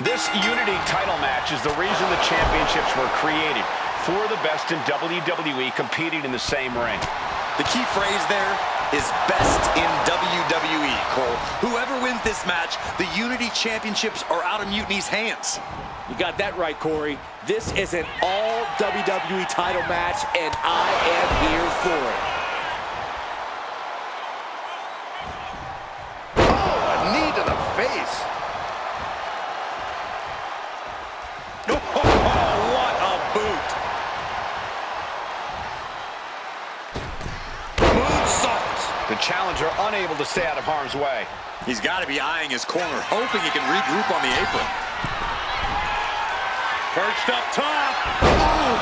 This Unity title match is the reason the championships were created. For the best in WWE competing in the same ring. The key phrase there is best in WWE, Cole. Whoever wins this match, the Unity Championships are out of Mutiny's hands. You got that right, Corey. This is an all WWE title match, and I am here for it. Oh, a knee to the face. What a boot. The challenger unable to stay out of harm's way. He's got to be eyeing his corner, hoping he can regroup on the apron. Perched up top. Ooh,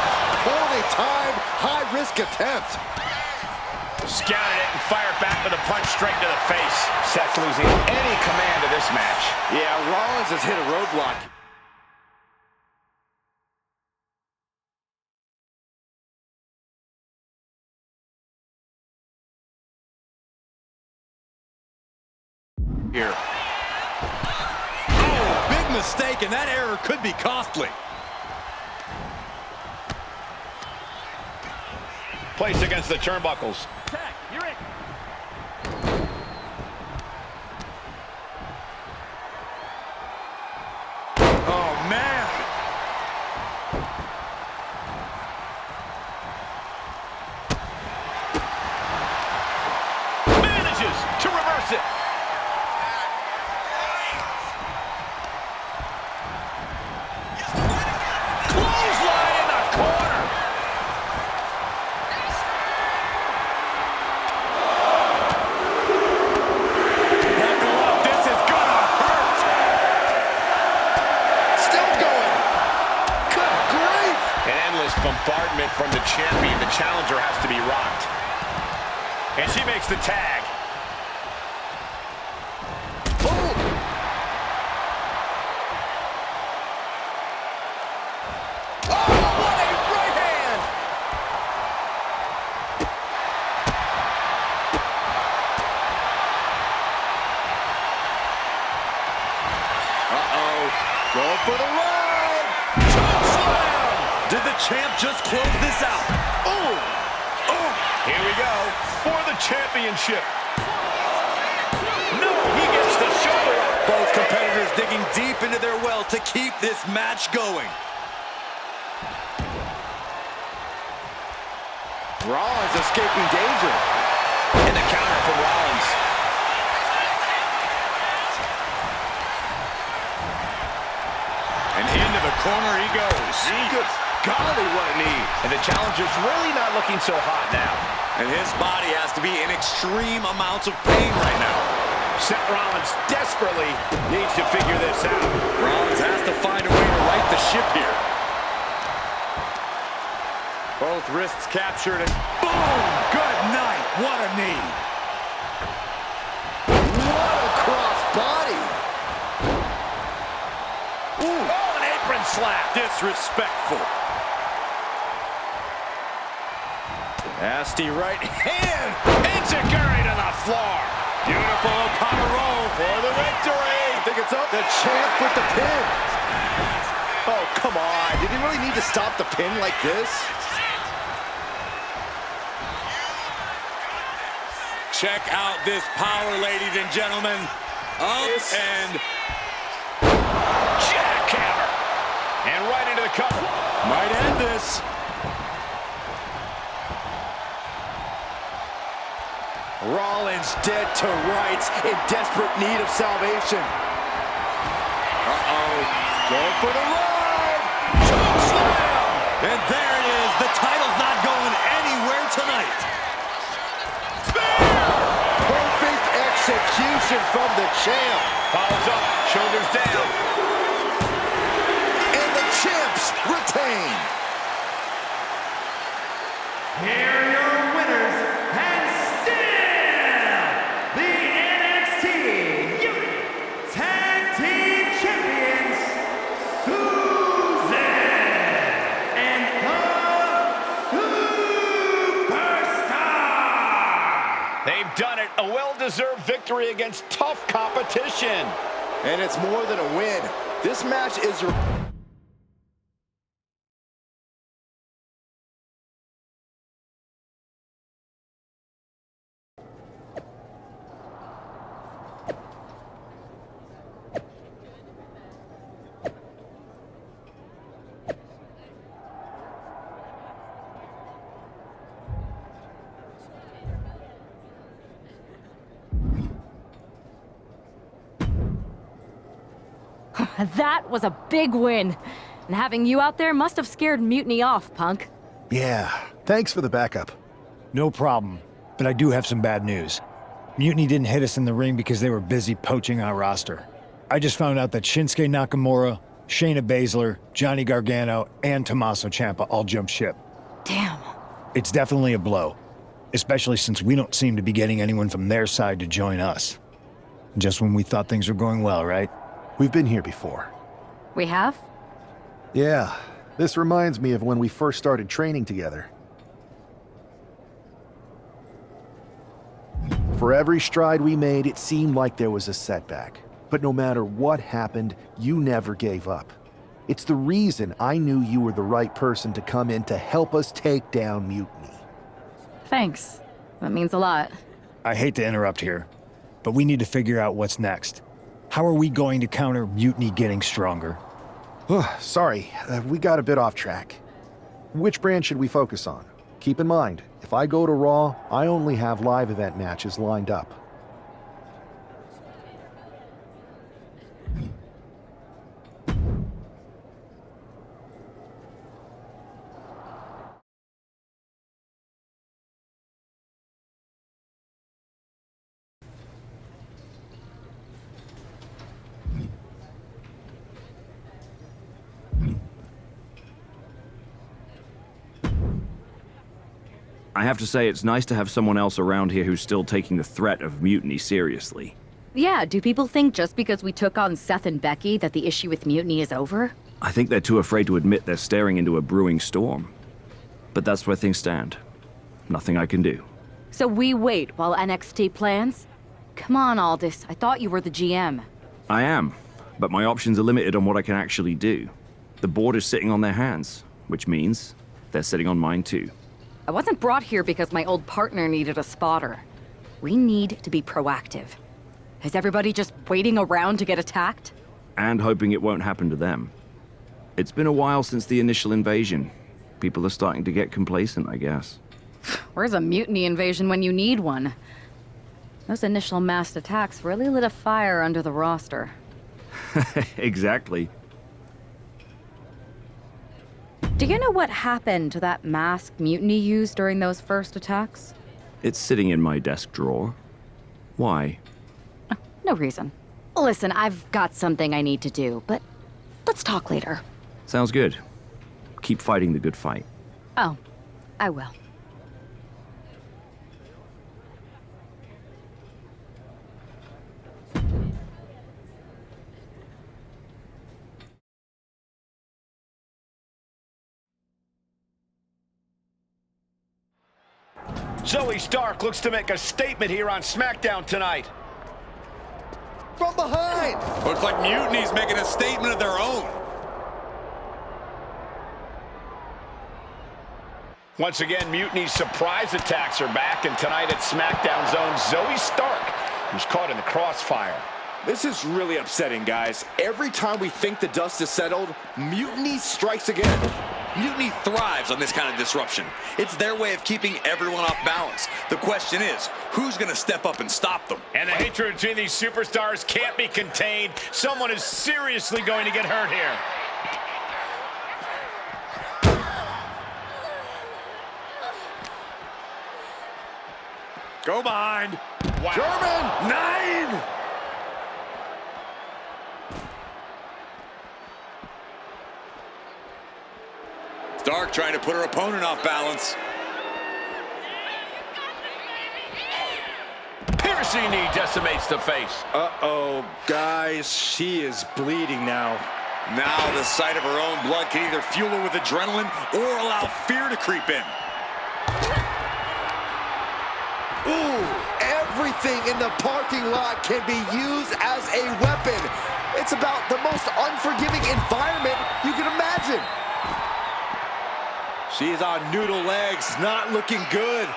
poorly timed, high-risk attempt. Scouted it and fired back with a punch straight to the face. Seth losing any command of this match. Yeah, Rollins has hit a roadblock. Here. Oh, big mistake, and that error could be costly. Placed against the turnbuckles. Tag, you're in. Oh, man. Manages to reverse it. Clothesline in the corner. Buckle up. This is gonna hurt. Still going. Good grief. An endless bombardment from the champion. The challenger has to be rocked. And she makes the tag. Boom. Oh, what a right hand. Uh-oh. Going for the run. Choke slam. Did the champ just close this out? Oh. Oh, Here we go for the championship. No, he gets the shoulder up. both competitors digging deep into their well to keep this match going. Rollins escaping danger. And the counter from Rollins. And into the corner he goes. Good golly, what a knee. And the challenger's really not looking so hot now. And his body has to be in extreme amounts of pain right now. Seth Rollins desperately needs to figure this out. Rollins has to find a way to right the ship here. Both wrists captured and Boom! Good night. What a knee. what a cross body. Ooh. Oh, an apron slap. Disrespectful. Nasty right hand. Enziguri to the floor. Beautiful O'Connor roll for the victory. I think it's up. The champ with the pin. Oh, come on. Did he really need to stop the pin like this? Check out this power, ladies and gentlemen. Up and Jackhammer. And right into the cover. might end this. Rollins dead to rights, in desperate need of salvation. Uh-oh. Going for the run. Choke slam. And there it is. The title's not going anywhere tonight. Perfect execution from the champ. Follows up, shoulders down. And the champs retain. Here are your winners, and still the NXT Unity Tag Team Champions, Susan and the Superstar. They've done it. A well-deserved victory against tough competition. And it's more than a win. This match is... That was a big win. And having you out there must have scared Mutiny off, Punk. Yeah, thanks for the backup. No problem, but I do have some bad news. Mutiny didn't hit us in the ring because they were busy poaching our roster. I just found out that Shinsuke Nakamura, Shayna Baszler, Johnny Gargano, and Tommaso Ciampa all jumped ship. Damn. It's definitely a blow, especially since we don't seem to be getting anyone from their side to join us. Just when we thought things were going well, right? We've been here before. We have? Yeah, this reminds me of when we first started training together. For every stride we made, it seemed like there was a setback. But no matter what happened, you never gave up. It's the reason I knew you were the right person to come in to help us take down Mutiny. Thanks. That means a lot. I hate to interrupt here, but we need to figure out what's next. How are we going to counter Mutiny getting stronger? Sorry, we got a bit off track. Which brand should we focus on? Keep in mind, if I go to Raw, I only have live event matches lined up. I have to say, it's nice to have someone else around here who's still taking the threat of Mutiny seriously. Yeah, do people think just because we took on Seth and Becky that the issue with Mutiny is over? I think they're too afraid to admit they're staring into a brewing storm. But that's where things stand. Nothing I can do. So we wait while NXT plans? Come on, Aldis. I thought you were the GM. I am, but my options are limited on what I can actually do. The board is sitting on their hands, which means they're sitting on mine too. I wasn't brought here because my old partner needed a spotter. We need to be proactive. Is everybody just waiting around to get attacked? And hoping it won't happen to them. It's been a while since the initial invasion. People are starting to get complacent, I guess. Where's a Mutiny invasion when you need one? Those initial massed attacks really lit a fire under the roster. Exactly. Do you know what happened to that mask Mutiny used during those first attacks? It's sitting in my desk drawer. Why? No reason. Listen, I've got something I need to do, but let's talk later. Sounds good. Keep fighting the good fight. Oh, I will. Zoe Stark looks to make a statement here on SmackDown tonight. From behind! Looks like Mutiny's making a statement of their own. Once again, Mutiny's surprise attacks are back, and tonight at SmackDown's own Zoe Stark, who's caught in the crossfire. This is really upsetting, guys. Every time we think the dust is settled, Mutiny strikes again. Mutiny thrives on this kind of disruption. It's their way of keeping everyone off balance. The question is, who's going to step up and stop them? And the hatred between these superstars can't be contained. Someone is seriously going to get hurt here. Go behind. Wow. German! 9! Stark trying to put her opponent off balance. Piercing knee decimates the face. Uh-oh, guys, she is bleeding now. Now the sight of her own blood can either fuel her with adrenaline or allow fear to creep in. Ooh, every Everything in the parking lot can be used as a weapon. It's about the most unforgiving environment you can imagine. She's on noodle legs, not looking good.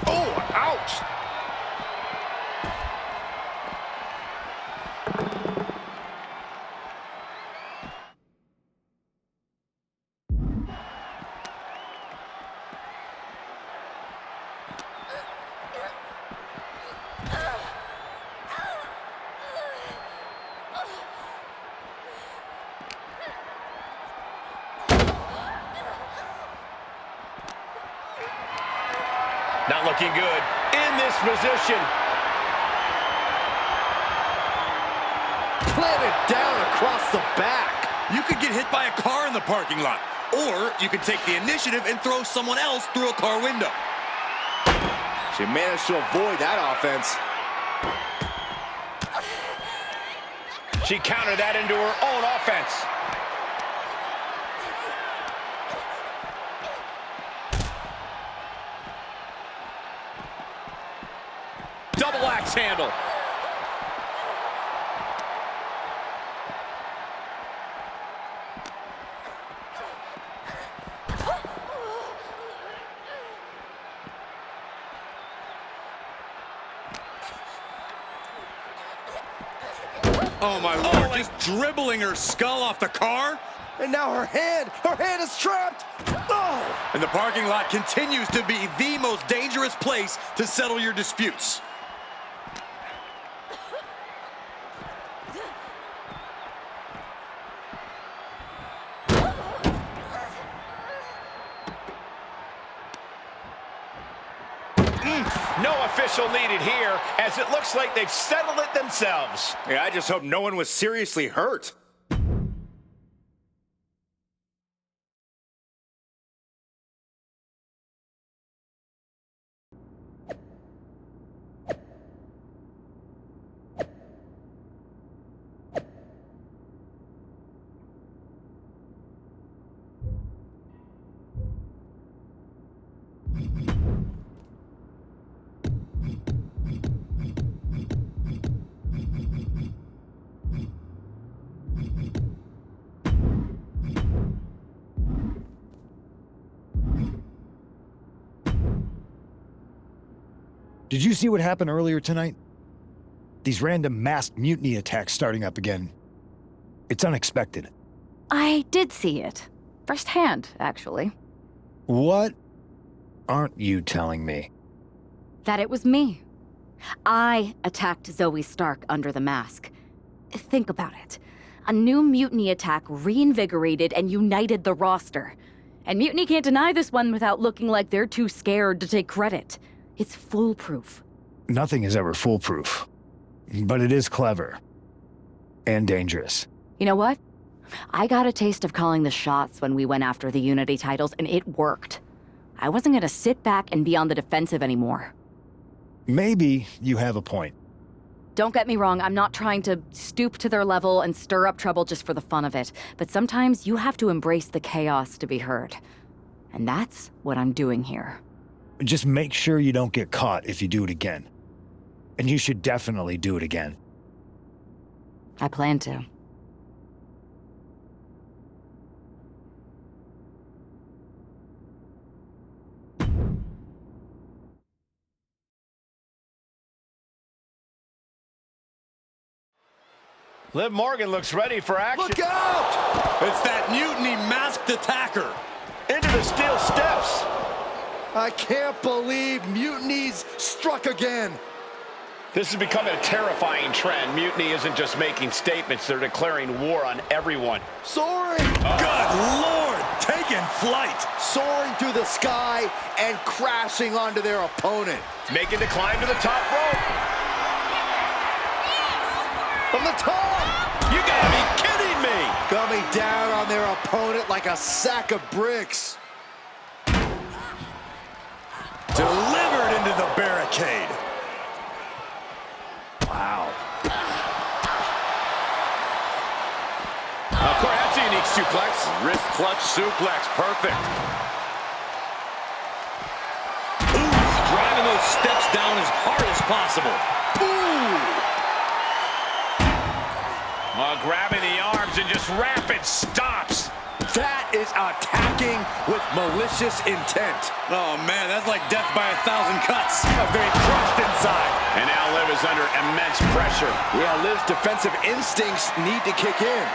Oh, ouch! Not looking good in this position. Planted down across the back. You could get hit by a car in the parking lot, or you could take the initiative and throw someone else through a car window. She managed to avoid that offense. She countered that into her own offense. Double axe handle. Oh, my Lord, just dribbling her skull off the car. And now her hand is trapped. Oh! And the parking lot continues to be the most dangerous place to settle your disputes. No official needed here, as it looks like they've settled it themselves. Yeah, I just hope no one was seriously hurt. Did you see what happened earlier tonight? These random masked mutiny attacks starting up again. It's unexpected. I did see it. Firsthand, actually. What aren't you telling me? That it was me. I attacked Zoe Stark under the mask. Think about it. A new mutiny attack reinvigorated and united the roster. And Mutiny can't deny this one without looking like they're too scared to take credit. It's foolproof. Nothing is ever foolproof. But it is clever. And dangerous. You know what? I got a taste of calling the shots when we went after the Unity titles, and it worked. I wasn't gonna sit back and be on the defensive anymore. Maybe you have a point. Don't get me wrong, I'm not trying to stoop to their level and stir up trouble just for the fun of it, but sometimes you have to embrace the chaos to be heard. And that's what I'm doing here. Just make sure you don't get caught if you do it again. And you should definitely do it again. I plan to. Liv Morgan looks ready for action. Look out! It's that mutiny masked attacker. Into the steel steps. I can't believe Mutiny's struck again. This is becoming a terrifying trend. Mutiny isn't just making statements, they're declaring war on everyone. Soaring! Good Lord, taking flight. Soaring through the sky and crashing onto their opponent. Making the climb to the top rope. From the top! You gotta be kidding me! Coming down on their opponent like a sack of bricks. Delivered into the barricade. Wow. Corey, that's a unique suplex. Wrist clutch suplex, perfect. down as hard as possible. Ooh! Grabbing the arms and just rapid stops. That is attacking with malicious intent. Oh, man, that's like death by 1,000 cuts. Very crushed inside. And now Liv is under immense pressure. Yeah, Liv's defensive instincts need to kick in.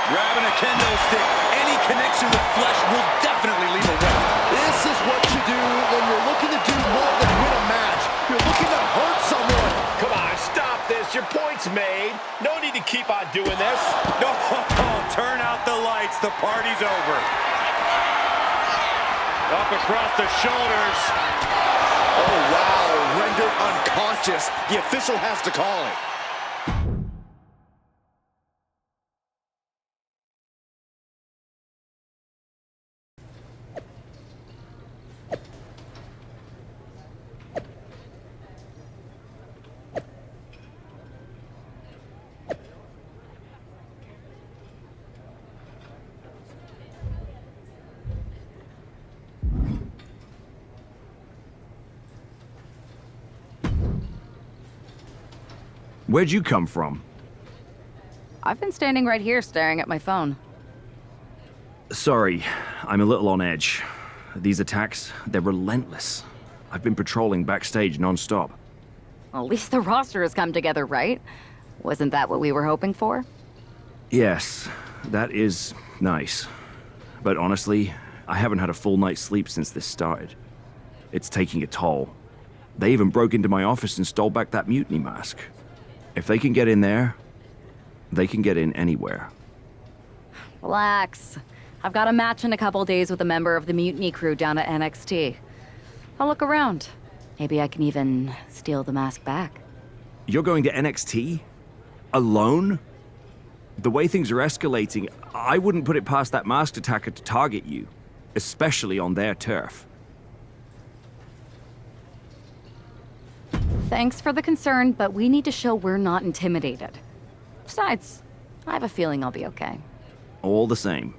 Grabbing a kendo stick, any connection with flesh will definitely leave a welt. This is what you do when you're looking to do more than win a match. You're looking to hurt someone. Come on, stop this. Your point's made. No need to keep on doing this. No, turn out the lights. The party's over. Up across the shoulders. Oh, wow, rendered unconscious. The official has to call it. Where'd you come from? I've been standing right here staring at my phone. Sorry, I'm a little on edge. These attacks, they're relentless. I've been patrolling backstage non-stop. Well, at least the roster has come together, right? Wasn't that what we were hoping for? Yes, that is nice. But honestly, I haven't had a full night's sleep since this started. It's taking a toll. They even broke into my office and stole back that mutiny mask. If they can get in there, they can get in anywhere. Relax. I've got a match in a couple days with a member of the mutiny crew down at NXT. I'll look around. Maybe I can even steal the mask back. You're going to NXT? Alone? The way things are escalating, I wouldn't put it past that masked attacker to target you, especially on their turf. Thanks for the concern, but we need to show we're not intimidated. Besides, I have a feeling I'll be okay. All the same,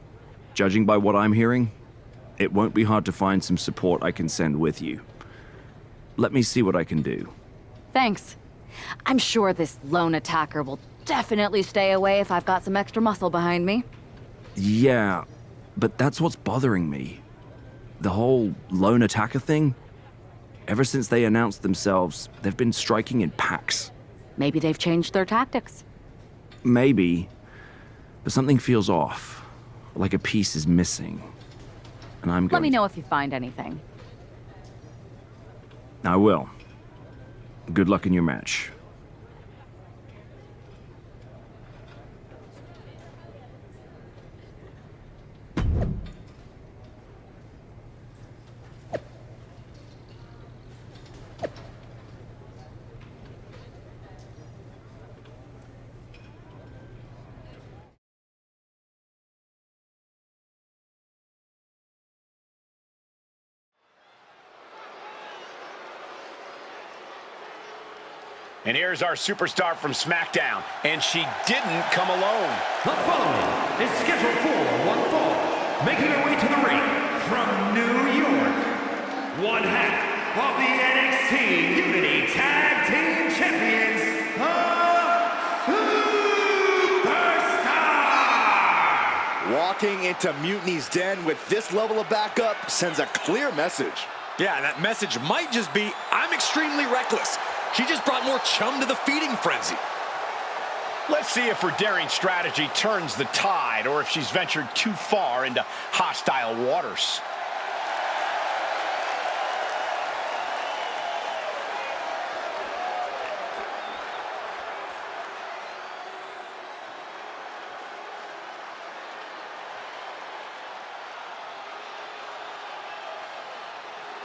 judging by what I'm hearing, it won't be hard to find some support I can send with you. Let me see what I can do. Thanks. I'm sure this lone attacker will definitely stay away if I've got some extra muscle behind me. Yeah, but that's what's bothering me. The whole lone attacker thing? Ever since they announced themselves, they've been striking in packs. Maybe they've changed their tactics. Maybe, but something feels off, like a piece is missing. And I'm going Let me know if you find anything. I will. Good luck in your match. And here's our superstar from SmackDown, and she didn't come alone. The following is scheduled for one fall, making her way to the ring from New York. One half of the NXT Unity Tag Team Champions, the Superstar! Walking into Mutiny's den with this level of backup sends a clear message. Yeah, that message might just be, I'm extremely reckless. She just brought more chum to the feeding frenzy. Let's see if her daring strategy turns the tide or if she's ventured too far into hostile waters.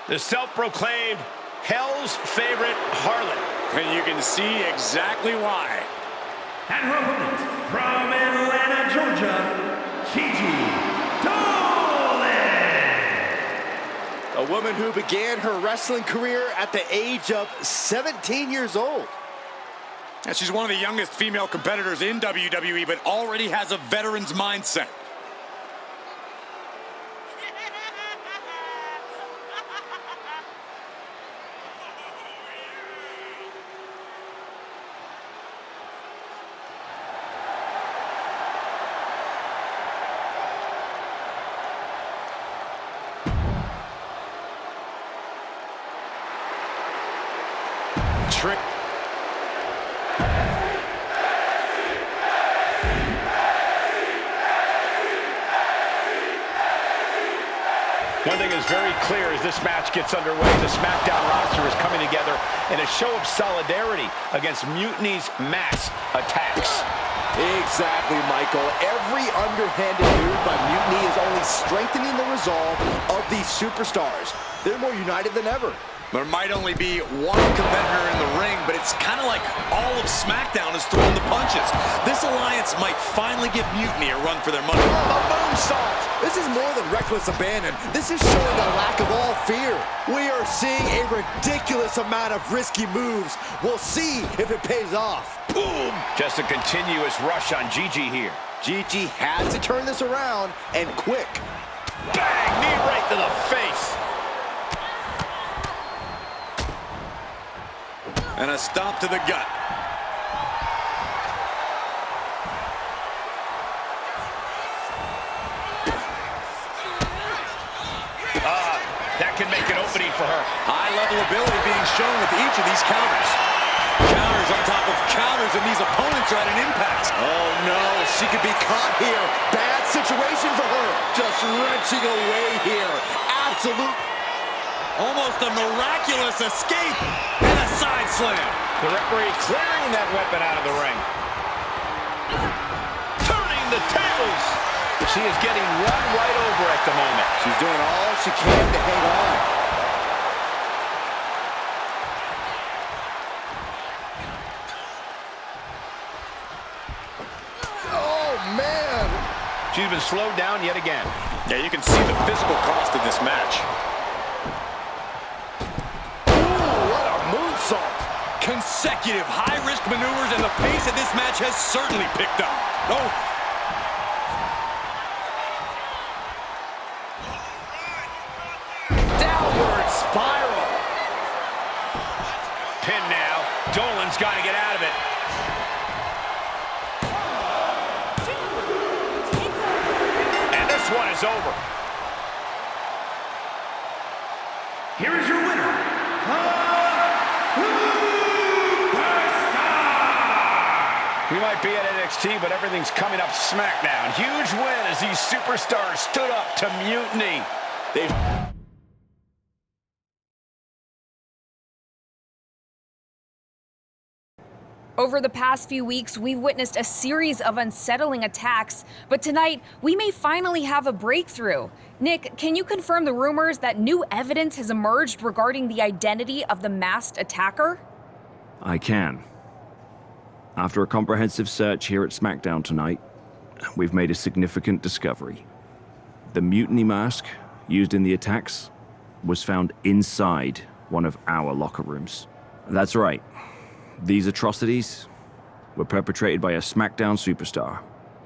The self-proclaimed Hell's favorite harlot. And you can see exactly why. And her opponent from Atlanta, Georgia, Gigi Dolan. A woman who began her wrestling career at the age of 17 years old. And she's one of the youngest female competitors in WWE, but already has a veteran's mindset. trick. One thing is very clear as this match gets underway. The SmackDown roster is coming together in a show of solidarity against Mutiny's mass attacks. Exactly, Michael. Every underhanded move by Mutiny is only strengthening the resolve of these superstars. They're more united than ever. There might only be one competitor in the ring, but it's kind of like all of SmackDown is throwing the punches. This alliance might finally give Mutiny a run for their money. A moonsault! This is more than reckless abandon. This is showing a lack of all fear. We are seeing a ridiculous amount of risky moves. We'll see if it pays off. Boom! Just a continuous rush on Gigi here. Gigi has to turn this around, and quick. Bang! Knee right to the face. And a stomp to the gut. That can make an opening for her. High-level ability being shown with each of these counters. Counters on top of counters, and these opponents are at an impasse. Oh no, she could be caught here. Bad situation for her. Just wrenching away here. Absolute. Almost a miraculous escape and a side slam. The referee clearing that weapon out of the ring. Turning the tables. She is getting run right over at the moment. She's doing all she can to hang on. Oh, man. She's been slowed down yet again. Yeah, you can see the physical cost of this match. What a moonsault. Consecutive high-risk maneuvers, and the pace of this match has certainly picked up. Oh. Downward spiral. Pin now. Dolan's got to get out of it. And this one is over. Here is your winner, We might be at NXT, but everything's coming up SmackDown. Huge win as these superstars stood up to Mutiny. Over the past few weeks, we've witnessed a series of unsettling attacks, but tonight, we may finally have a breakthrough. Nick, can you confirm the rumors that new evidence has emerged regarding the identity of the masked attacker? I can. After a comprehensive search here at SmackDown tonight, we've made a significant discovery. The mutiny mask used in the attacks was found inside one of our locker rooms. That's right. These atrocities were perpetrated by a SmackDown superstar,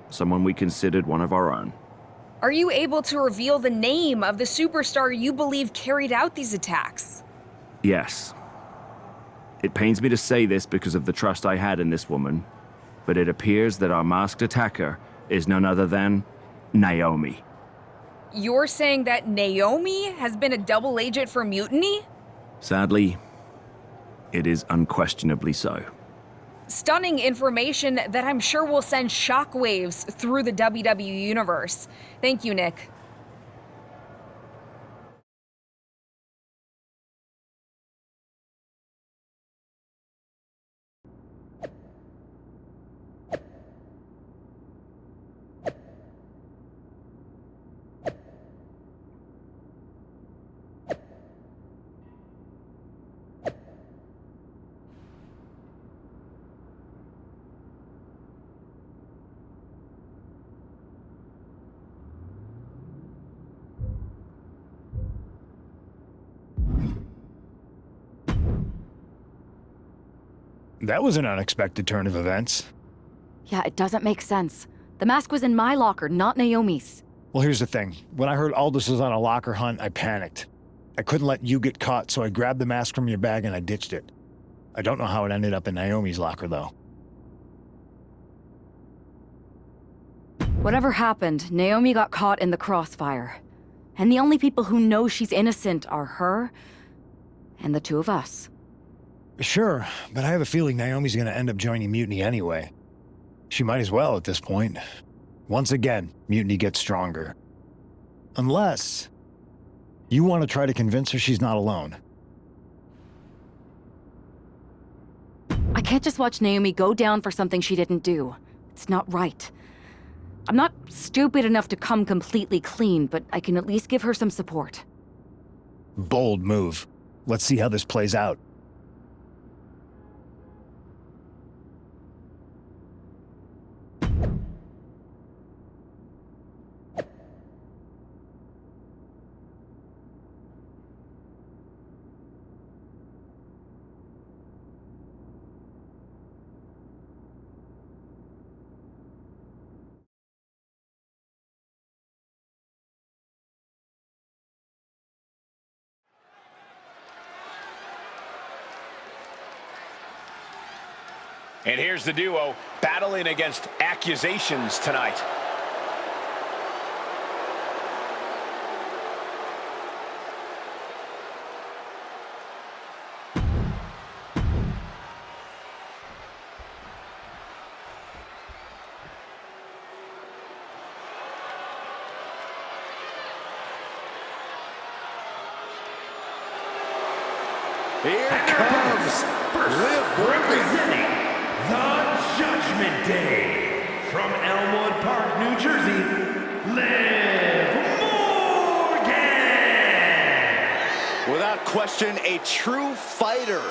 someone we considered one of our own. Are you able to reveal the name of the superstar you believe carried out these attacks? Yes. It pains me to say this because of the trust I had in this woman, but it appears that our masked attacker is none other than Naomi. You're saying that Naomi has been a double agent for Mutiny? Sadly, it is unquestionably so. Stunning information that I'm sure will send shockwaves through the WWE universe. Thank you, Nick. That was an unexpected turn of events. Yeah, it doesn't make sense. The mask was in my locker, not Naomi's. Well, here's the thing. When I heard Aldous was on a locker hunt, I panicked. I couldn't let you get caught, so I grabbed the mask from your bag and I ditched it. I don't know how it ended up in Naomi's locker, though. Whatever happened, Naomi got caught in the crossfire. And the only people who know she's innocent are her and the two of us. Sure, but I have a feeling Naomi's gonna end up joining Mutiny anyway. She might as well at this point. Once again, Mutiny gets stronger. Unless you want to try to convince her she's not alone. I can't just watch Naomi go down for something she didn't do. It's not right. I'm not stupid enough to come completely clean, but I can at least give her some support. Bold move. Let's see how this plays out. And here's the duo battling against accusations tonight. Here comes Liv Representing the Judgment Day from Elmwood Park, New Jersey, Liv Morgan! Without question, a true fighter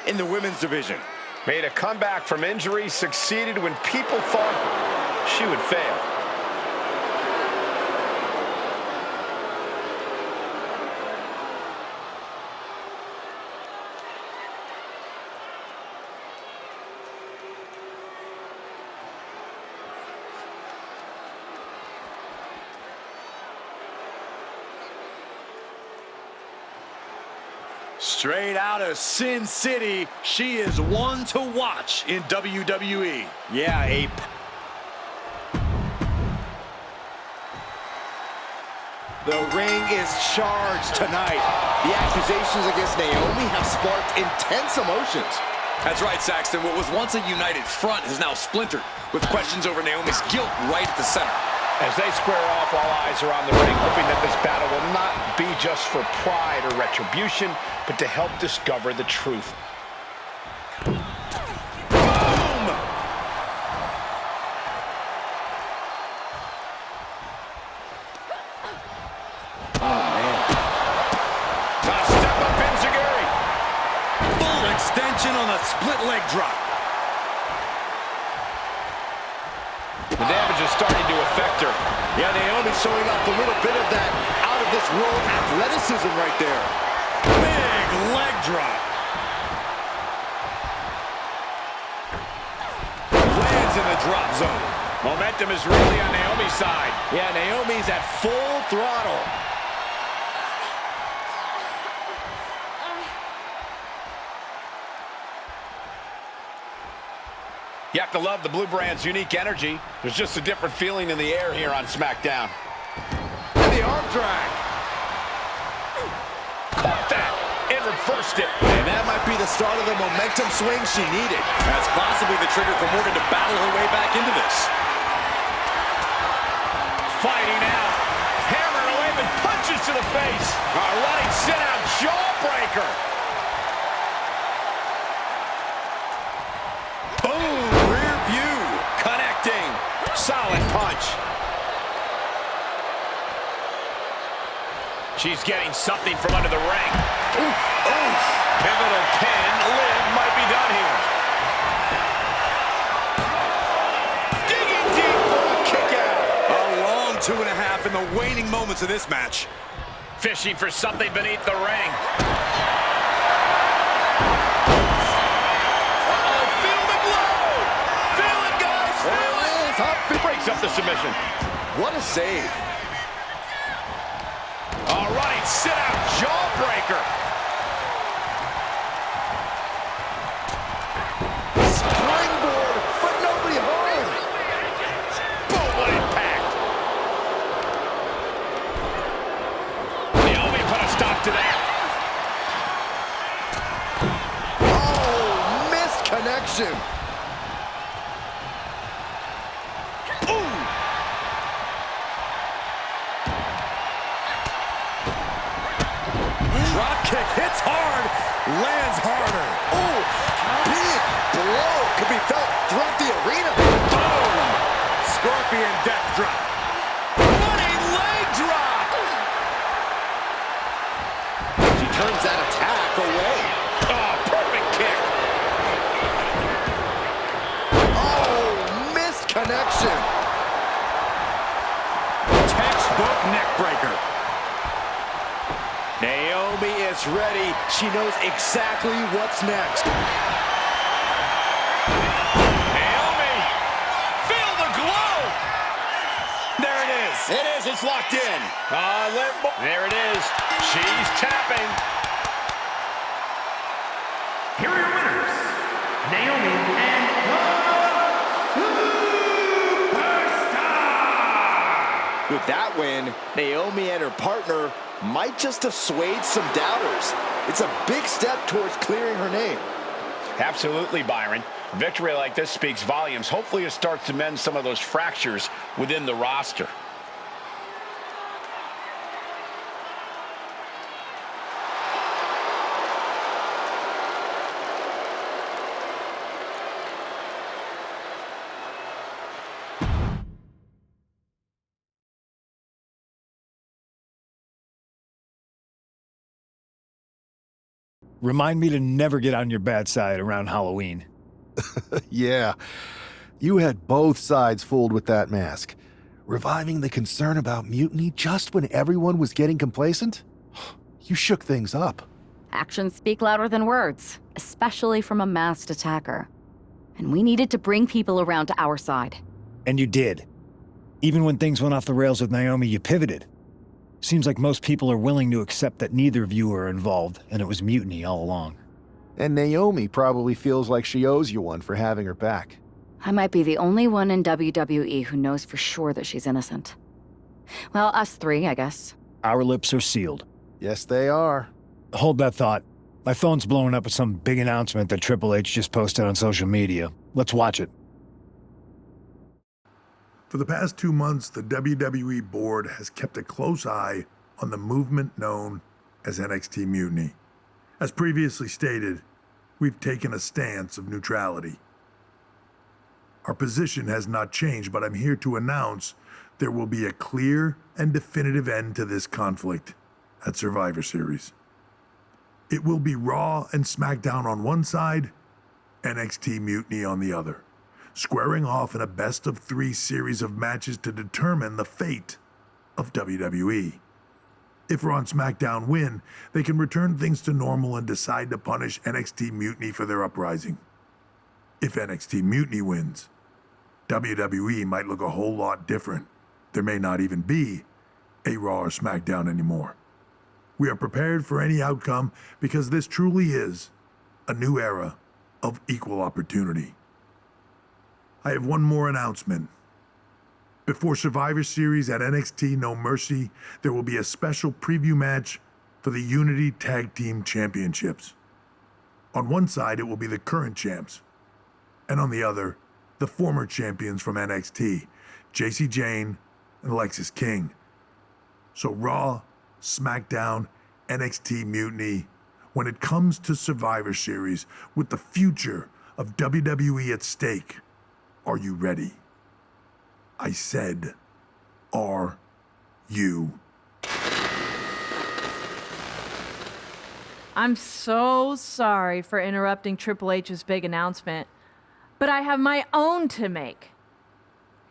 in the women's division. Made a comeback from injury, succeeded when people thought she would fail. Straight out of Sin City, she is one to watch in WWE. Yeah, The ring is charged tonight. The accusations against Naomi have sparked intense emotions. That's right, Saxton. What was once a united front has now splintered, with questions over Naomi's guilt right at the center. As they square off, all eyes are on the ring, hoping that this battle will not be just for pride or retribution, but to help discover the truth. Boom! Oh, man. A step-up enziguri. Full extension on a split leg drop. The damage is starting to affect her. Yeah, Naomi's showing off a little bit of that out-of-this-world athleticism right there. Big leg drop. Lands in the drop zone. Momentum is really on Naomi's side. Yeah, Naomi's at full throttle. You have to love the Blue Brand's unique energy. There's just a different feeling in the air here on SmackDown. And the arm drag. Caught that and reversed it. And that might be the start of the momentum swing she needed. That's possibly the trigger for Morgan to battle her way back into this. Fighting out. Hammering away with punches to the face. A running sit-out jawbreaker. Boom! Rear view. Connecting. Solid punch. She's getting something from under the ring. Oof. Oof. Pivotal pin. Liv might be done here. Digging deep for a kick out. A long 2.5 in the waning moments of this match. Fishing for something beneath the ring. Uh-oh, feel the glow. Feel it, guys. Feel it. Breaks up the submission. What a save. A running sit-out jawbreaker. Springboard, but nobody home. Boom, what impact. Naomi put a stop to that. Oh, connection. Ooh! Drop kick hits hard, lands harder. Oh, big blow could be felt throughout the arena. Boom! Scorpion death drop. Running leg drop. She turns that attack away. Oh, perfect kick. Oh, missed connection. Textbook neck breaker. Naomi is ready. She knows exactly what's next. Naomi, feel the glow. There it is. It is. It's locked in. There it is. She's tapping. Here are your winners, Naomi and the Superstar! With that win, Naomi and her partner might just assuage some doubters. It's a big step towards clearing her name. Absolutely, Byron. Victory like this speaks volumes. Hopefully it starts to mend some of those fractures within the roster. Remind me to never get on your bad side around Halloween. Yeah, you had both sides fooled with that mask. Reviving the concern about mutiny just when everyone was getting complacent? You shook things up. Actions speak louder than words, especially from a masked attacker. And we needed to bring people around to our side. And you did. Even when things went off the rails with Naomi, you pivoted. Seems like most people are willing to accept that neither of you were involved, and it was mutiny all along. And Naomi probably feels like she owes you one for having her back. I might be the only one in WWE who knows for sure that she's innocent. Well, us three, I guess. Our lips are sealed. Yes, they are. Hold that thought. My phone's blowing up with some big announcement that Triple H just posted on social media. Let's watch it. For the past 2 months, the WWE board has kept a close eye on the movement known as NXT Mutiny. As previously stated, we've taken a stance of neutrality. Our position has not changed, but I'm here to announce there will be a clear and definitive end to this conflict at Survivor Series. It will be Raw and SmackDown on one side, NXT Mutiny on the other, squaring off in a best-of-3 series of matches to determine the fate of WWE. If Raw and SmackDown win, they can return things to normal and decide to punish NXT Mutiny for their uprising. If NXT Mutiny wins, WWE might look a whole lot different. There may not even be a Raw or SmackDown anymore. We are prepared for any outcome because this truly is a new era of equal opportunity. I have one more announcement. Before Survivor Series at NXT No Mercy, there will be a special preview match for the Unity Tag Team Championships. On one side, it will be the current champs, and on the other, the former champions from NXT, Jacy Jayne and Alexis King. So Raw, SmackDown, NXT Mutiny, when it comes to Survivor Series with the future of WWE at stake, are you ready? I said, are you? I'm so sorry for interrupting Triple H's big announcement, but I have my own to make.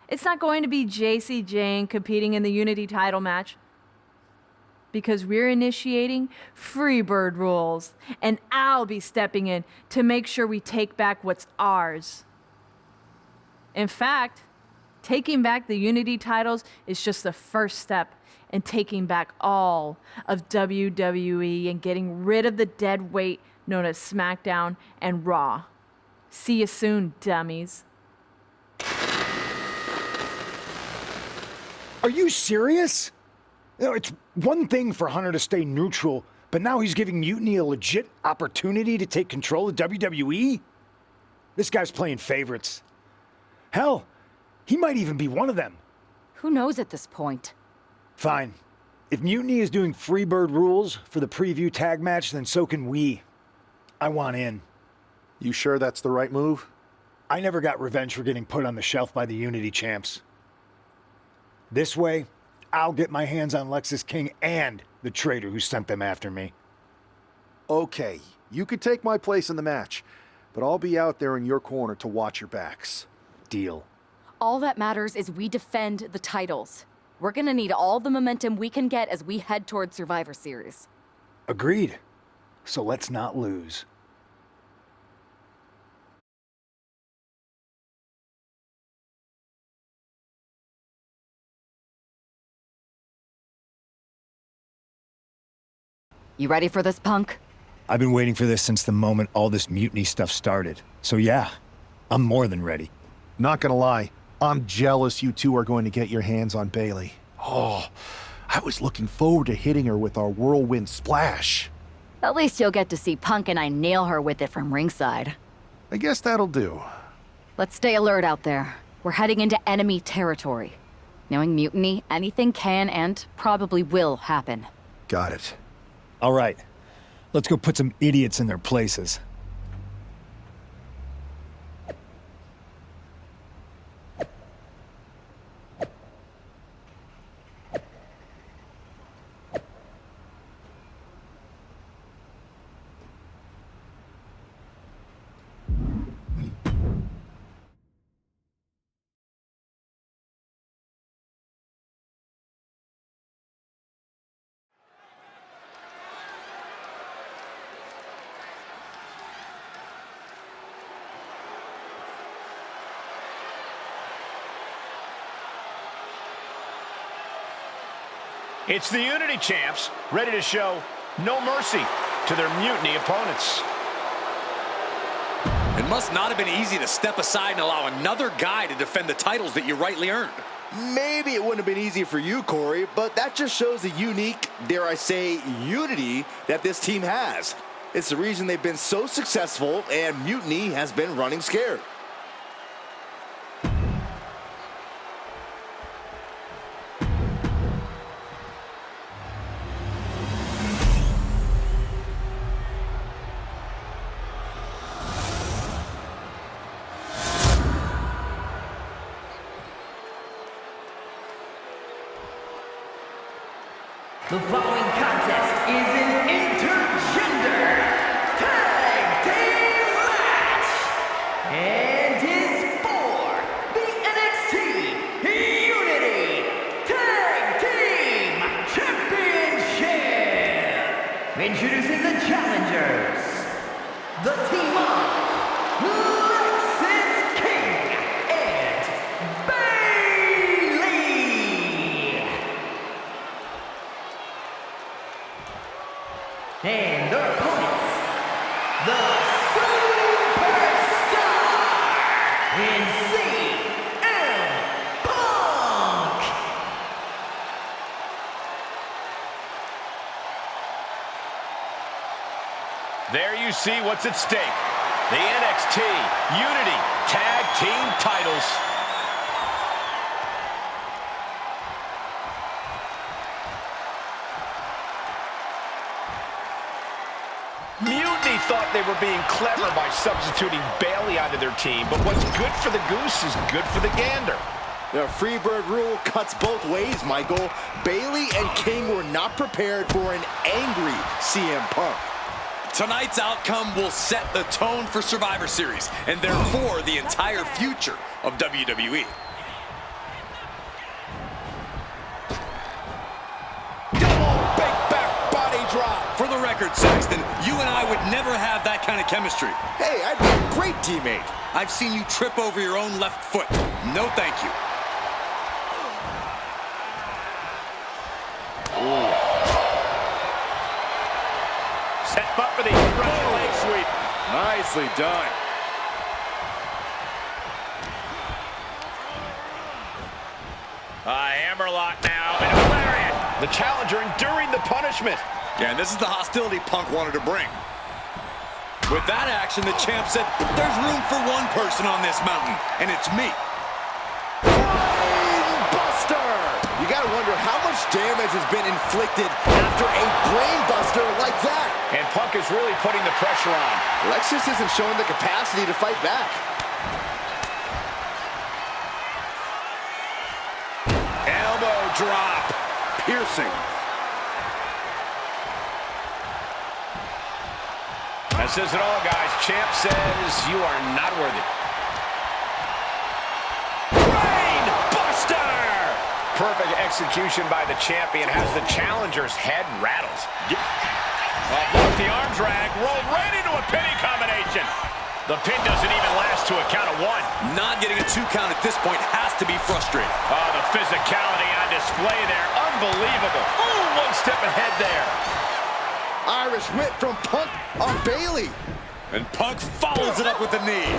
It's not going to be Jacy Jayne competing in the Unity title match, because we're initiating Freebird rules, and I'll be stepping in to make sure we take back what's ours. In fact, taking back the Unity titles is just the first step in taking back all of WWE and getting rid of the dead weight known as SmackDown and Raw. See you soon, dummies. Are you serious? You know, it's one thing for Hunter to stay neutral, but now he's giving Mutiny a legit opportunity to take control of WWE? This guy's playing favorites. Hell, he might even be one of them. Who knows at this point? Fine. If Mutiny is doing Freebird rules for the preview tag match, then so can we. I want in. You sure that's the right move? I never got revenge for getting put on the shelf by the Unity champs. This way, I'll get my hands on Lexus King and the traitor who sent them after me. Okay, you could take my place in the match, but I'll be out there in your corner to watch your backs. Deal. All that matters is we defend the titles. We're gonna need all the momentum we can get as we head toward Survivor Series. Agreed. So let's not lose. You ready for this, Punk? I've been waiting for this since the moment all this Mutiny stuff started. So yeah, I'm more than ready. Not gonna lie, I'm jealous you two are going to get your hands on Bailey. Oh, I was looking forward to hitting her with our whirlwind splash. At least you'll get to see Punk and I nail her with it from ringside. I guess that'll do. Let's stay alert out there. We're heading into enemy territory. Knowing Mutiny, anything can and probably will happen. Got it. All right, let's go put some idiots in their places. It's the Unity champs, ready to show no mercy to their Mutiny opponents. It must not have been easy to step aside and allow another guy to defend the titles that you rightly earned. Maybe it wouldn't have been easy for you, Corey, but that just shows the unique, dare I say, unity that this team has. It's the reason they've been so successful, and Mutiny has been running scared. The following contest is an intergender tag team match and is for the NXT Unity Tag Team Championship. Introducing the challengers, the team of Lexus King and Bailey. And their opponents, the Superstar in CM Punk. There you see what's at stake. The NXT Unity Tag Team titles. Mutiny thought they were being clever by substituting Bailey onto their team, but what's good for the goose is good for the gander. The Freebird rule cuts both ways, Michael. Bailey and King were not prepared for an angry CM Punk. Tonight's outcome will set the tone for Survivor Series, and therefore the entire future of WWE. For the record, Saxton, you and I would never have that kind of chemistry. Hey, I'd be a great teammate. I've seen you trip over your own left foot. No thank you. Ooh. Set up for the Russian leg sweep. Nicely done. Hammerlock now, and a lariat. The challenger enduring the punishment. Yeah, and this is the hostility Punk wanted to bring. With that action, the champ said, there's room for one person on this mountain, and it's me. Buster! You gotta wonder how much damage has been inflicted after a brain buster like that. And Punk is really putting the pressure on. Lexus isn't showing the capacity to fight back. Elbow drop. Piercing. That says it all, guys. Champ says you are not worthy. Brain buster! Perfect execution by the champion has the challenger's head rattled. Off the arm drag, rolled right into a pinning combination. The pin doesn't even last to a count of one. Not getting a 2 count at this point has to be frustrating. Oh, the physicality on display there. Unbelievable. Oh, one step ahead there. Irish whip from Punk on Bailey. And Punk follows it up with the knee.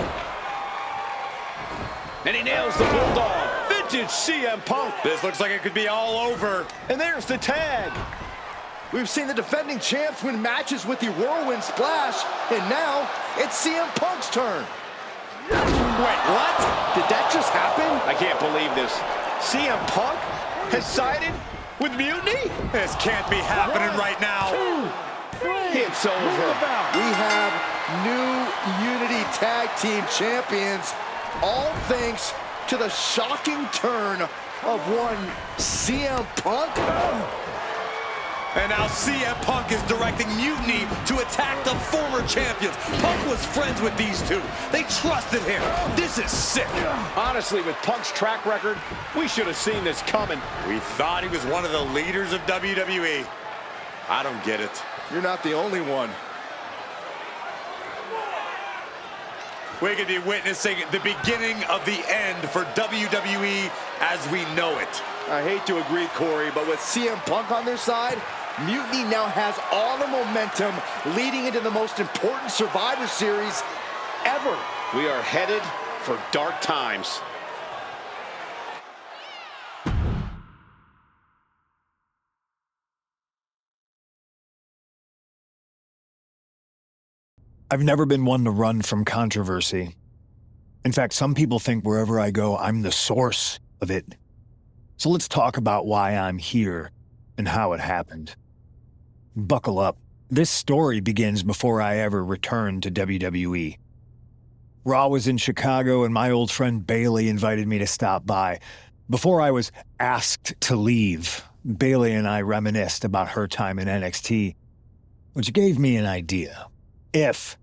And he nails the Bulldog. Vintage CM Punk. This looks like it could be all over. And there's the tag. We've seen the defending champs win matches with the Whirlwind Splash, and now it's CM Punk's turn. Wait, what? Did that just happen? I can't believe this. CM Punk has sided with Mutiny? This can't be happening right now. It's over. We have new Unity Tag Team Champions, all thanks to the shocking turn of one CM Punk. And now CM Punk is directing Mutiny to attack the former champions. Punk was friends with these two. They trusted him. This is sick. Honestly, with Punk's track record, we should have seen this coming. We thought he was one of the leaders of WWE. I don't get it. You're not the only one. We could be witnessing the beginning of the end for WWE as we know it. I hate to agree, Corey, but with CM Punk on their side, Mutiny now has all the momentum leading into the most important Survivor Series ever. We are headed for dark times. I've never been one to run from controversy. In fact, some people think wherever I go, I'm the source of it. So let's talk about why I'm here and how it happened. Buckle up. This story begins before I ever returned to WWE. Raw was in Chicago and my old friend Bailey invited me to stop by. Before I was asked to leave, Bailey and I reminisced about her time in NXT, which gave me an idea. If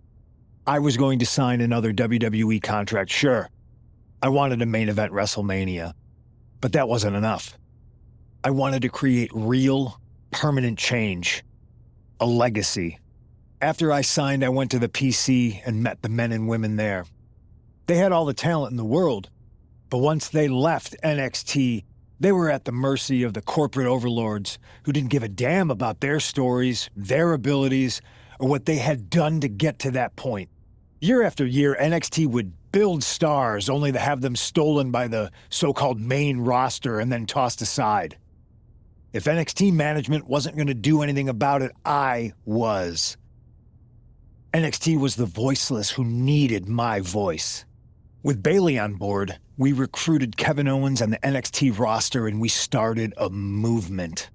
I was going to sign another WWE contract, sure, I wanted a main event WrestleMania, but that wasn't enough. I wanted to create real, permanent change, a legacy. After I signed, I went to the PC and met the men and women there. They had all the talent in the world, but once they left NXT, they were at the mercy of the corporate overlords who didn't give a damn about their stories, their abilities, or what they had done to get to that point. Year after year, NXT would build stars only to have them stolen by the so-called main roster and then tossed aside. If NXT management wasn't going to do anything about it, I was. NXT was the voiceless who needed my voice. With Bailey on board, we recruited Kevin Owens and the NXT roster and we started a movement.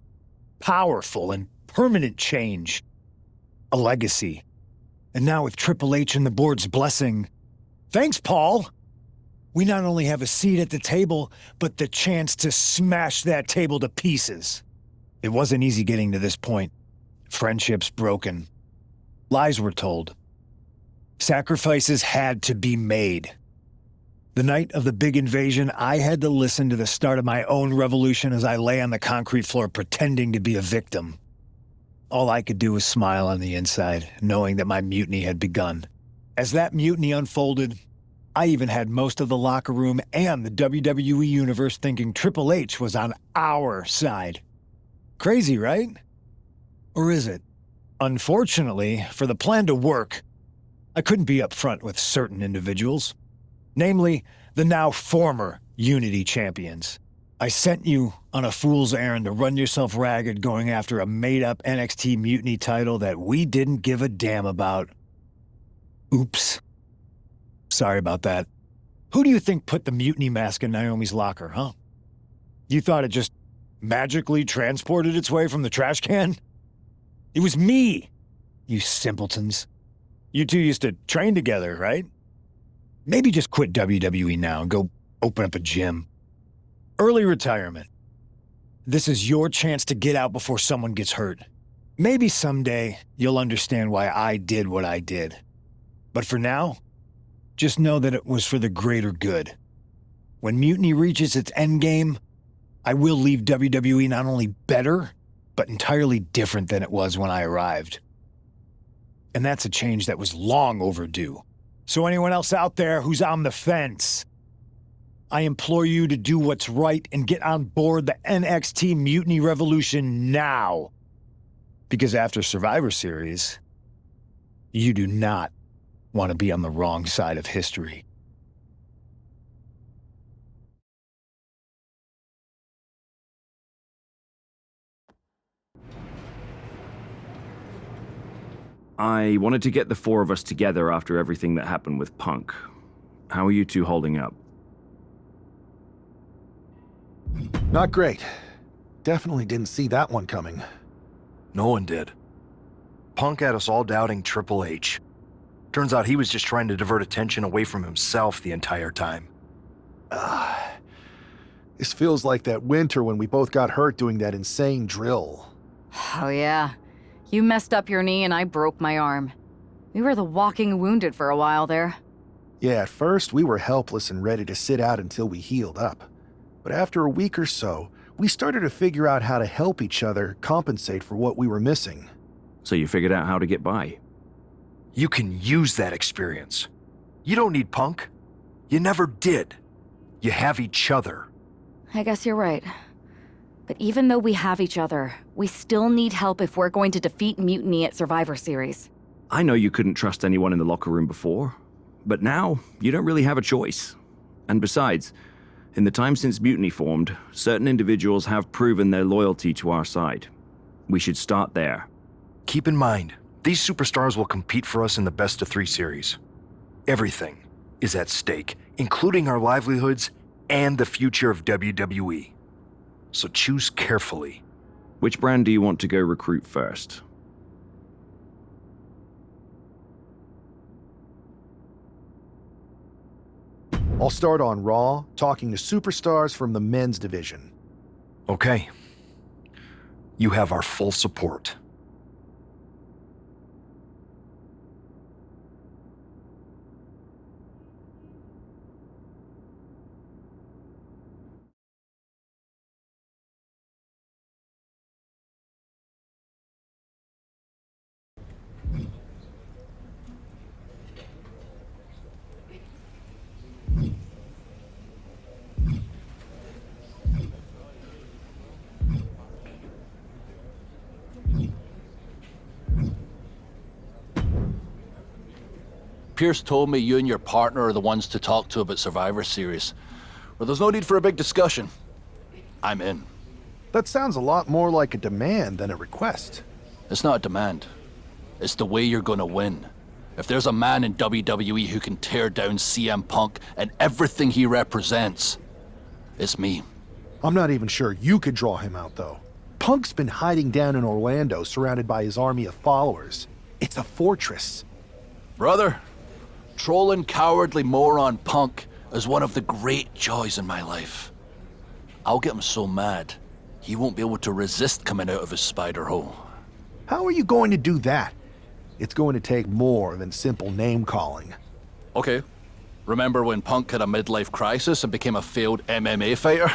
Powerful and permanent change. A legacy. And now with Triple H and the board's blessing, thanks, Paul! We not only have a seat at the table, but the chance to smash that table to pieces. It wasn't easy getting to this point. Friendships broken. Lies were told. Sacrifices had to be made. The night of the big invasion, I had to listen to the start of my own revolution as I lay on the concrete floor pretending to be a victim. All I could do was smile on the inside, knowing that my mutiny had begun. As that mutiny unfolded, I even had most of the locker room and the WWE Universe thinking Triple H was on our side. Crazy, right? Or is it? Unfortunately, for the plan to work, I couldn't be upfront with certain individuals. Namely, the now former Unity champions. I sent you on a fool's errand to run yourself ragged going after a made-up NXT Mutiny title that we didn't give a damn about. Oops. Sorry about that. Who do you think put the mutiny mask in Naomi's locker, huh? You thought it just magically transported its way from the trash can? It was me, you simpletons. You two used to train together, right? Maybe just quit WWE now and go open up a gym. Early retirement. This is your chance to get out before someone gets hurt. Maybe someday you'll understand why I did what I did. But for now, just know that it was for the greater good. When Mutiny reaches its endgame, I will leave WWE not only better, but entirely different than it was when I arrived. And that's a change that was long overdue. So anyone else out there who's on the fence, I implore you to do what's right and get on board the NXT Mutiny Revolution now. Because after Survivor Series, you do not want to be on the wrong side of history. I wanted to get the four of us together after everything that happened with Punk. How are you two holding up? Not great. Definitely didn't see that one coming. No one did. Punk had us all doubting Triple H. Turns out he was just trying to divert attention away from himself the entire time. This feels like that winter when we both got hurt doing that insane drill. Oh yeah. You messed up your knee and I broke my arm. We were the walking wounded for a while there. Yeah, at first we were helpless and ready to sit out until we healed up. But after a week or so, we started to figure out how to help each other compensate for what we were missing. So you figured out how to get by? You can use that experience. You don't need Punk. You never did. You have each other. I guess you're right. But even though we have each other, we still need help if we're going to defeat Mutiny at Survivor Series. I know you couldn't trust anyone in the locker room before, but now you don't really have a choice. And besides, in the time since Mutiny formed, certain individuals have proven their loyalty to our side. We should start there. Keep in mind, these superstars will compete for us in the best-of-3 series. Everything is at stake, including our livelihoods and the future of WWE. So choose carefully. Which brand do you want to go recruit first? I'll start on Raw, talking to superstars from the men's division. Okay. You have our full support. Pierce told me you and your partner are the ones to talk to about Survivor Series. Well, there's no need for a big discussion. I'm in. That sounds a lot more like a demand than a request. It's not a demand. It's the way you're gonna win. If there's a man in WWE who can tear down CM Punk and everything he represents, it's me. I'm not even sure you could draw him out, though. Punk's been hiding down in Orlando, surrounded by his army of followers. It's a fortress. Brother, trolling cowardly moron Punk is one of the great joys in my life. I'll get him so mad, he won't be able to resist coming out of his spider hole. How are you going to do that? It's going to take more than simple name-calling. Okay. Remember when Punk had a midlife crisis and became a failed MMA fighter?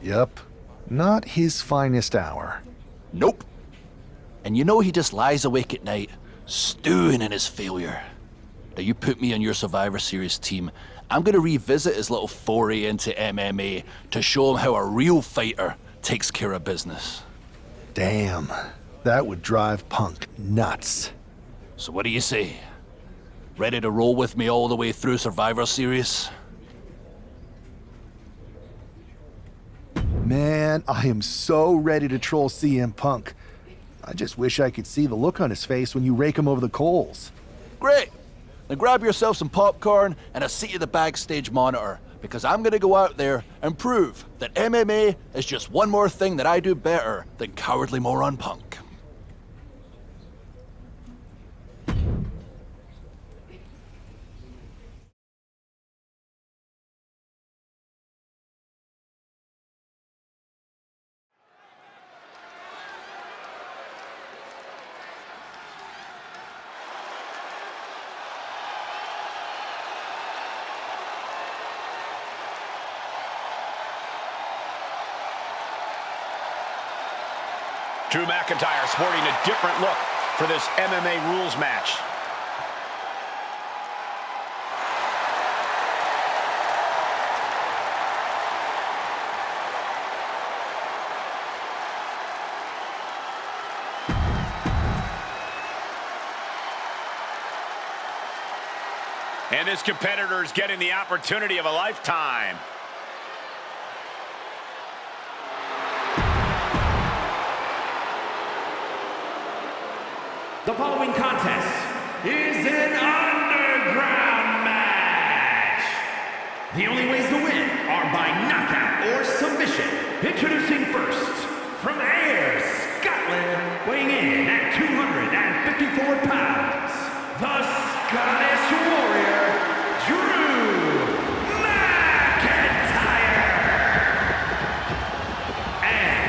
Yep. Not his finest hour. Nope. And you know he just lies awake at night, stewing in his failure. Now you put me on your Survivor Series team, I'm gonna revisit his little foray into MMA to show him how a real fighter takes care of business. Damn. That would drive Punk nuts. So what do you say? Ready to roll with me all the way through Survivor Series? Man, I am so ready to troll CM Punk. I just wish I could see the look on his face when you rake him over the coals. Great. Now grab yourself some popcorn and a seat at the backstage monitor, because I'm gonna go out there and prove that MMA is just one more thing that I do better than cowardly moron Punk. Drew McIntyre sporting a different look for this MMA rules match. And this competitor is getting the opportunity of a lifetime. The following contest is an underground match. The only ways to win are by knockout or submission. Introducing first, from Ayr, Scotland, weighing in at 254 pounds, the Scottish Warrior, Drew McIntyre. And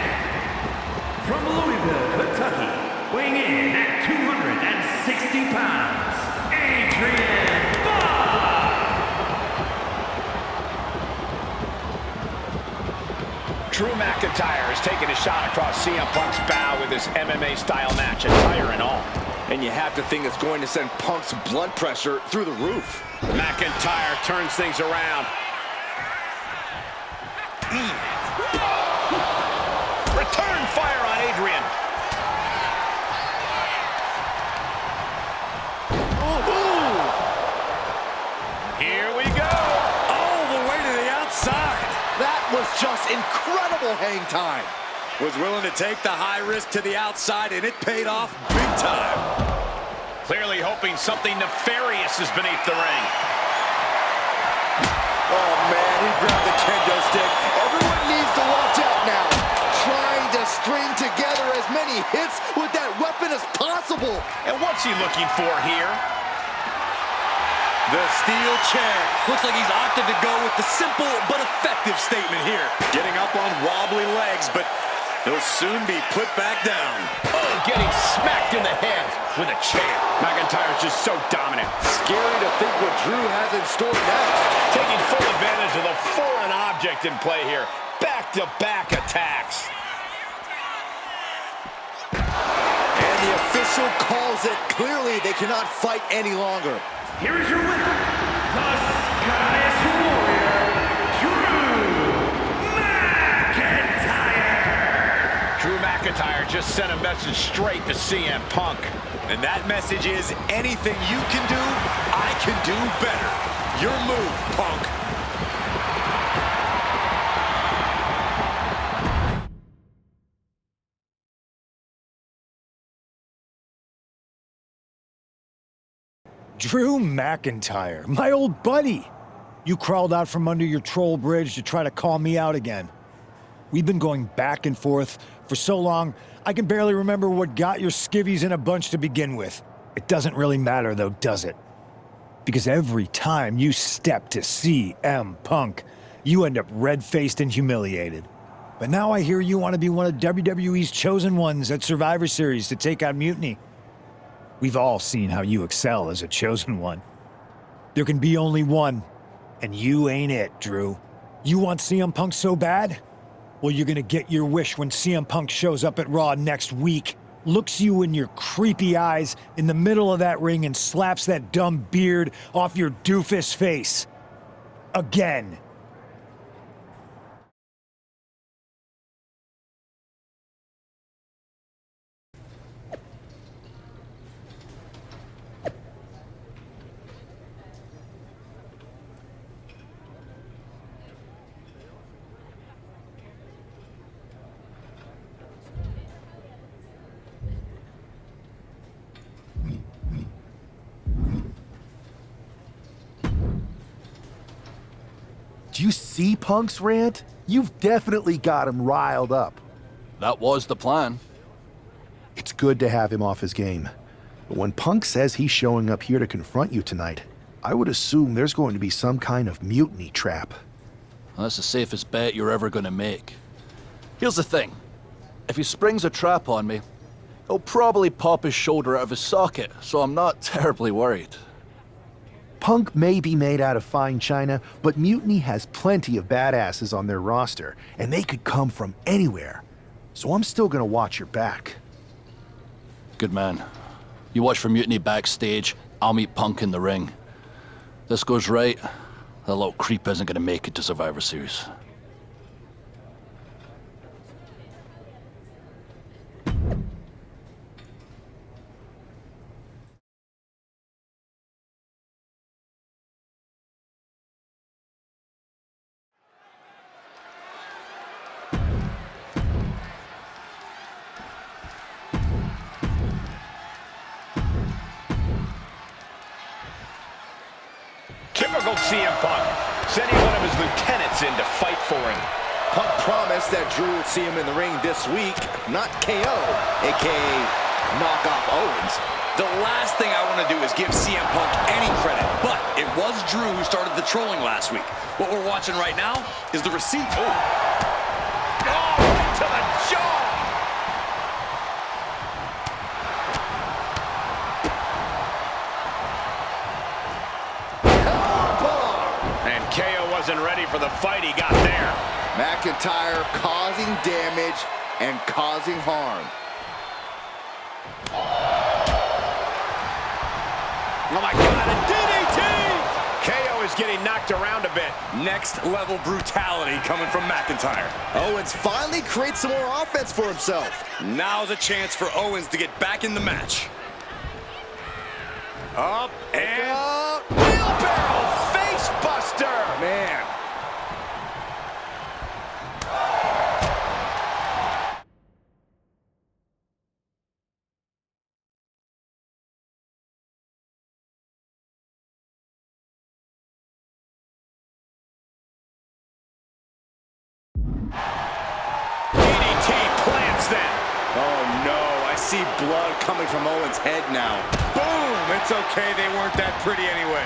from Louisville, Kentucky, weighing in at 260 pounds, Adrian Buck. Drew McIntyre is taking a shot across CM Punk's bow with this MMA-style match, attire and all. And you have to think it's going to send Punk's blood pressure through the roof. McIntyre turns things around. Return fire on Adrian. Here we go. All the way to the outside. That was just incredible hang time. Was willing to take the high risk to the outside, and it paid off big time. Clearly hoping something nefarious is beneath the ring. Oh, man, he grabbed the kendo stick. Everyone needs to watch out now. Trying to string together as many hits with that weapon as possible. And what's he looking for here? The steel chair. Looks like he's opted to go with the simple but effective statement here. Getting up on wobbly legs, but he'll soon be put back down. Oh, getting smacked in the head with a chair. McIntyre's just so dominant. Scary to think what Drew has in store next. Taking full advantage of the foreign object in play here. Back-to-back attacks. And the official calls it. Clearly, they cannot fight any longer. Here is your winner, the Scottish Warrior, Drew McIntyre. Drew McIntyre just sent a message straight to CM Punk. And that message is, anything you can do, I can do better. Your move, Punk. Drew McIntyre, my old buddy. You crawled out from under your troll bridge to try to call me out again. We've been going back and forth for so long, I can barely remember what got your skivvies in a bunch to begin with. It doesn't really matter though, does it? Because every time you step to CM Punk, you end up red-faced and humiliated. But now I hear you want to be one of WWE's chosen ones at Survivor Series to take out Mutiny. We've all seen how you excel as a chosen one. There can be only one, and you ain't it, Drew. You want CM Punk so bad? Well, you're gonna get your wish when CM Punk shows up at Raw next week, looks you in your creepy eyes in the middle of that ring and slaps that dumb beard off your doofus face. Again. Do you see Punk's rant? You've definitely got him riled up. That was the plan. It's good to have him off his game. But when Punk says he's showing up here to confront you tonight, I would assume there's going to be some kind of mutiny trap. That's the safest bet you're ever gonna make. Here's the thing. If he springs a trap on me, he'll probably pop his shoulder out of his socket, so I'm not terribly worried. Punk may be made out of fine china, but Mutiny has plenty of badasses on their roster, and they could come from anywhere. So I'm still gonna watch your back. Good man. You watch for Mutiny backstage, I'll meet Punk in the ring. This goes right, that little creep isn't gonna make it to Survivor Series. Typical CM Punk, sending one of his lieutenants in to fight for him. Punk promised that Drew would see him in the ring this week, not KO, a.k.a. knock off Owens. The last thing I want to do is give CM Punk any credit, but it was Drew who started the trolling last week. What we're watching right now is the receipt. Oh, right to the jaw! And KO wasn't ready for the fight he got there. McIntyre causing damage and causing harm. Oh my God, a DDT! KO is getting knocked around a bit. Next level brutality coming from McIntyre. Owens finally creates some more offense for himself. Now's a chance for Owens to get back in the match. Up and wheelbarrow face buster! Man. DDT plants them. Oh no, I see blood coming from Owens' head now. Boom! It's okay, they weren't that pretty anyway.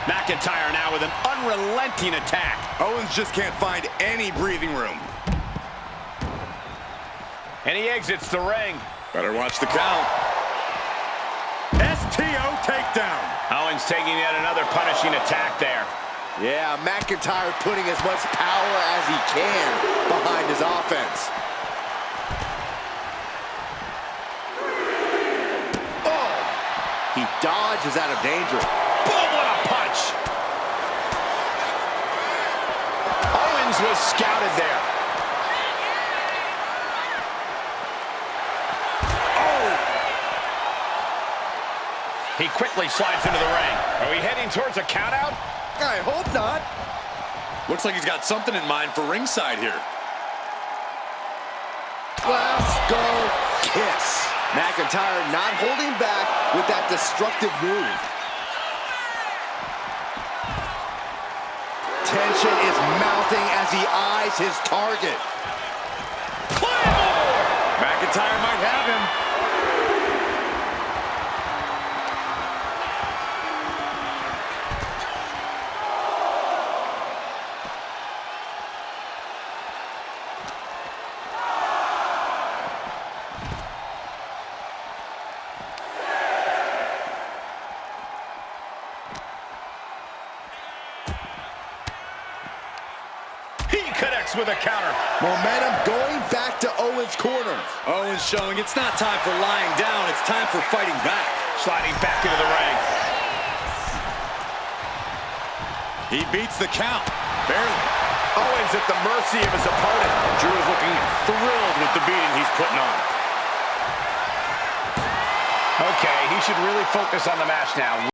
McIntyre now with an unrelenting attack. Owens just can't find any breathing room. And he exits the ring. Better watch the count. STO takedown. Owens taking yet another punishing attack there. Yeah, McIntyre putting as much power as he can behind his offense. Oh! He dodges out of danger. Boom, what a punch! Owens was scouted there. Oh! He quickly slides into the ring. Are we heading towards a countout? I hope not. Looks like he's got something in mind for ringside here. Glasgow kiss. McIntyre not holding back with that destructive move. Tension is mounting as he eyes his target. McIntyre might have him. He connects with a counter. Momentum going back to Owens' corner. Owens showing it's not time for lying down, it's time for fighting back. Sliding back into the ring. He beats the count, barely. Owens at the mercy of his opponent. Drew is looking thrilled with the beating he's putting on. Okay, he should really focus on the match now.